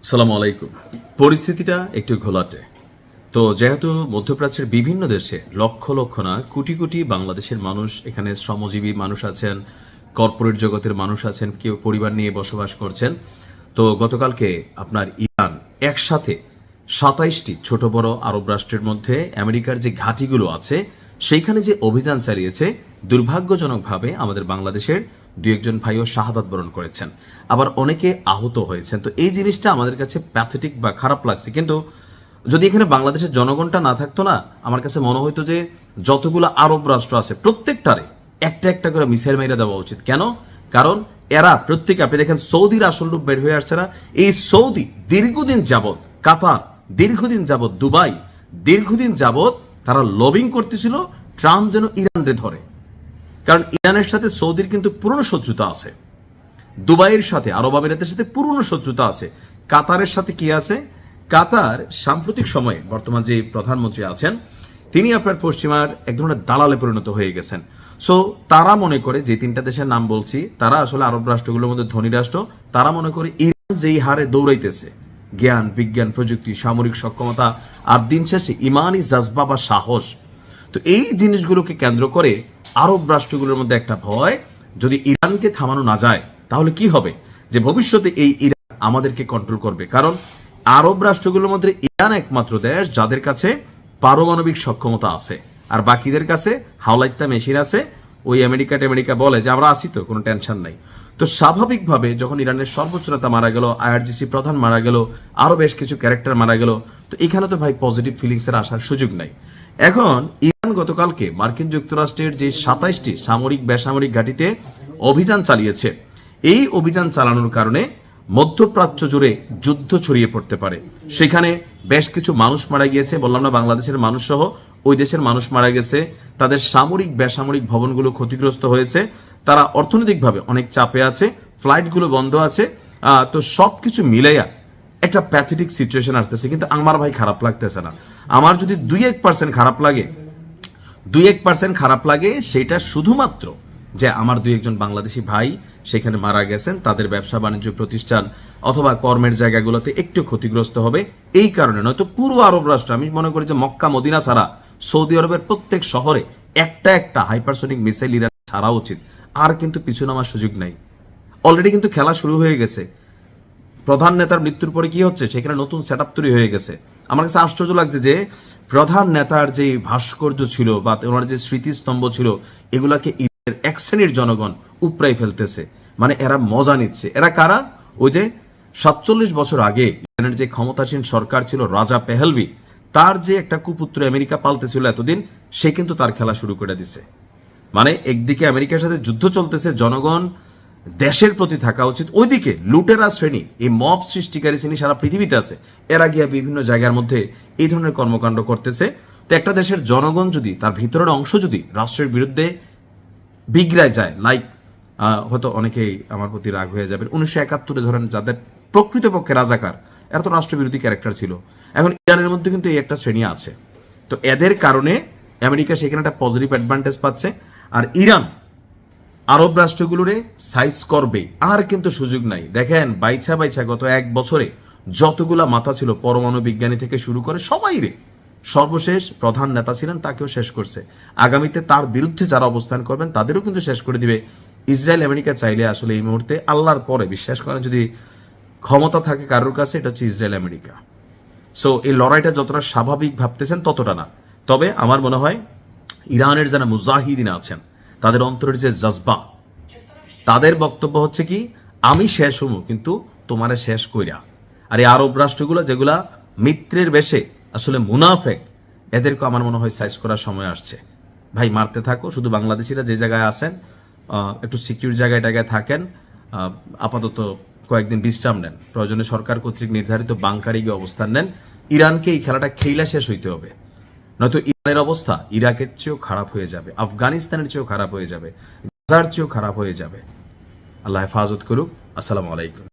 সালামু আলাইকুম। পরিস্থিতিটা একটু ঘোলাটে। তো যেহেতু মধ্যপ্রাচ্যের বিভিন্ন দেশে লক্ষ লক্ষ না কোটি কোটি বাংলাদেশের মানুষ, এখানে শ্রমজীবী মানুষ আছেন, কর্পোরেট জগতের মানুষ আছেন, কেউ পরিবার নিয়ে বসবাস করছেন। তো গতকালকে আপনার ইরান একসাথে ২৭টি ছোট বড় আরব রাষ্ট্রের মধ্যে আমেরিকার যে ঘাঁটিগুলো আছে সেইখানে যে অভিযান চালিয়েছে, দুর্ভাগ্যজনকভাবে আমাদের বাংলাদেশের দু একজন ভাইও শাহাদাত বরণ করেছেন, আবার অনেকে আহত হয়েছেন। তো এই জিনিসটা আমাদের কাছে প্যাথেটিক বা খারাপ লাগছে। কিন্তু যদি এখানে বাংলাদেশের জনগণটা না থাকতো না, আমার কাছে মনে হইতো যে যতগুলো আরব রাষ্ট্র আছে প্রত্যেকটারে একটা একটা করে মিসাইল মাইরা দেওয়া উচিত। কেন? কারণ এরা প্রত্যেকে, আপনি দেখেন সৌদির আসল রূপ বের হয়ে আসছে না। এই সৌদি দীর্ঘদিন যাবৎ, কাতার দীর্ঘদিন যাবৎ, দুবাই দীর্ঘদিন যাবৎ তারা লবিং করতেছিল ট্রাম্প যেন ইরানরে ধরে। কারণ ইরানের সাথে সৌদির কিন্তু পুরনো শত্রুতা আছে, দুবাইয়ের সাথে, আরব আমিরাতের সাথে পুরনো শত্রুতা আছে, কাতারের সাথে কি আছে। কাতার সাম্প্রতিক সময়ে বর্তমান যে প্রধানমন্ত্রী আছেন তিনি আপনার পশ্চিমার এক ধরনের দালালে পরিণত হয়ে গেছেন। সো তারা মনে করে, যে তিনটা দেশের নাম বলছি তারা আসলে আরব রাষ্ট্রগুলোর মধ্যে ধনী রাষ্ট্র, তারা মনে করে ইরান যেই হারে দৌড়াইতেছে জ্ঞান বিজ্ঞান প্রযুক্তি সামরিক সক্ষমতা আর দিন শেষে ইমানি জাজবা বা সাহস, তো এই জিনিসগুলোকে কেন্দ্র করে আরব রাষ্ট্রগুলোর মধ্যে একটা ভয়, যদি ইরানকে থামানো না যায় তাহলে কি হবে, যে ভবিষ্যতে এই ইরান আমাদেরকে কন্ট্রোল করবে। কারণ আরব রাষ্ট্রগুলোর মধ্যে ইরান একমাত্র দেশ যাদের কাছে পারমাণবিক সক্ষমতা আছে, আর বাকিদের কাছে হাওলাইত্যা মেশিন আছে। ওই আমেরিকা বলে যে আমরা আসি তো, কোনো টেনশন নাই। তো স্বাভাবিকভাবে যখন ইরানের সর্বোচ্চ নেতা মারা গেল, আইআরজিসি প্রধান মারা গেল, আরো বেশ কিছু ক্যারেক্টার মারা গেল, তো এখানে তো ভাই পজিটিভ ফিলিংস এর আসার সুযোগ নাই। এখন ইরান গতকালকে মার্কিন যুক্তরাষ্ট্রের যে ২৭টি সামরিক বেসামরিক ঘাঁটিতে অভিযান চালিয়েছে, এই অভিযান চালানোর কারণে মধ্যপ্রাচ্য জুড়ে যুদ্ধ ছড়িয়ে পড়তে পারে। সেখানে বেশ কিছু মানুষ মারা গিয়েছে, বললাম না, বাংলাদেশের মানুষ সহ ওই দেশের মানুষ মারা গেছে, তাদের সামরিক বেসামরিক ভবনগুলো ক্ষতিগ্রস্ত হয়েছে, তারা অর্থনৈতিকভাবে অনেক চাপে আছে, ফ্লাইটগুলো বন্ধ আছে। তো সবকিছু মিলাইয়া একটা প্যাথেটিক সিচুয়েশন আসতেছে। কিন্তু আমার ভাই খারাপ লাগতেছে না। আমার যদি ২-১% খারাপ লাগে সেটা শুধুমাত্র যে আমার ২-১জন বাংলাদেশি ভাই সেখানে মারা গেছেন, তাদের ব্যবসা বাণিজ্য প্রতিষ্ঠান অথবা কর্মের জায়গাগুলোতে একটু ক্ষতিগ্রস্ত হবে এই কারণে। নয়তো পুরো আরব রাষ্ট্র, আমি মনে করি যে মক্কা মদিনা ছাড়া সৌদি আরবের প্রত্যেক শহরে একটা একটা হাইপারসোনিক মিসাইল ইরান ছাড়া উচিত। আর কিন্তু পিছু নামার সুযোগ নাই। অলরেডি কিন্তু খেলা শুরু হয়ে গেছে। প্রধান নেতার মৃত্যুর পরে কি হচ্ছে, সেখানে নতুন সেট আপ তৈরি হয়ে গেছে। আমার কাছে আশ্চর্য লাগছে যে প্রধান নেতার যে ভাস্কর্য ছিল বা ওনার যে স্মৃতিস্তম্ভ ছিল, এগুলাকে ইরানের এক শ্রেণীর জনগণ উপড়াই ফেলতেছে। মানে এরা মজা নিচ্ছে। এরা কারা? ওই যে ৪৭ বছর আগে ইরানের যে ক্ষমতাসীন সরকার ছিল রাজা পেহেলভি, তার যে একটা কুপুত্র আমেরিকা পালতেছিল এতদিন, সে কিন্তু তার খেলা শুরু করে দিছে। মানে একদিকে আমেরিকার সাথে যুদ্ধ চলতেছে, জনগণ দেশের প্রতি থাকা উচিত, ওইদিকে লুটেরা শ্রেণী, এই মব সৃষ্টিকারী শ্রেণী সারা পৃথিবীতে আছে, এরা গিয়া বিভিন্ন জায়গার মধ্যে এই ধরনের কর্মকাণ্ড করতেছে। তো একটা দেশের জনগণ যদি, তার ভিতরের অংশ যদি রাষ্ট্রের বিরুদ্ধে বিগড়ায় যায়, লাইক হয়তো অনেকেই আমার প্রতি রাগ হয়ে যাবেন, ১৯৭১ ধরেন যাদের প্রকৃতপক্ষে রাজাকার, এরা তো রাষ্ট্রবিরোধী ক্যারেক্টার ছিল। এখন ইরানের মধ্যে কিন্তু এই একটা শ্রেণী আছে। তো এদের কারণে আমেরিকা সেখানে একটা পজিটিভ অ্যাডভান্টেজ পাচ্ছে, আর ইরান আরব রাষ্ট্রগুলোরে সাইজ করবে, আর কিন্তু সুযোগ নাই। দেখেন বাইছা গত ১ বছরে যতগুলা মাথা ছিল, পরমাণু বিজ্ঞানী থেকে শুরু করে সবাই রে, সর্বশেষ প্রধান নেতা ছিলেন তাকেও শেষ করছে। আগামীতে তার বিরুদ্ধে যারা অবস্থান করবেন তাদেরও কিন্তু শেষ করে দিবে। ইসরায়েল আমেরিকা চাইলে আসলে এই মুহূর্তে আল্লাহর পরে বিশ্বাস করেন যদি ক্ষমতা থাকে কারোর কাছে, এটা হচ্ছে ইসরায়েল আমেরিকা। সো এই লড়াইটা যতটা স্বাভাবিক ভাবতেছেন ততটা না। তবে আমার মনে হয় ইরানের যারা মুজাহিদিন আছেন, তাদের অন্তরের যে জজবা, তাদের বক্তব্য হচ্ছে কি, আমি শেষ হবো কিন্তু তোমারে শেষ কইরা। আর এই আরব রাষ্ট্রগুলো যেগুলা মিত্রের বেশে আসলে মুনাফেক, এদেরকে আমার মনে হয় সাইজ করার সময় আসছে। ভাই মারতে থাকো, শুধু বাংলাদেশিরা যে জায়গায় আছেন একটু সিকিউর জায়গায় থাকেন, আপাতত কয়েকদিন বিশ্রাম নেন, প্রয়োজনে সরকার কর্তৃক নির্ধারিত বাংকারে গিয়ে অবস্থান নেন। ইরানকে এই খেলাটা খেলা শেষ হইতে হবে, নয়তো ইরানের অবস্থা ইরাকের চেয়েও খারাপ হয়ে যাবে, আফগানিস্তানের চেয়েও খারাপ হয়ে যাবে, গাজার চেয়েও খারাপ হয়ে যাবে। আল্লাহ হেফাজত করুক। আসসালামু আলাইকুম।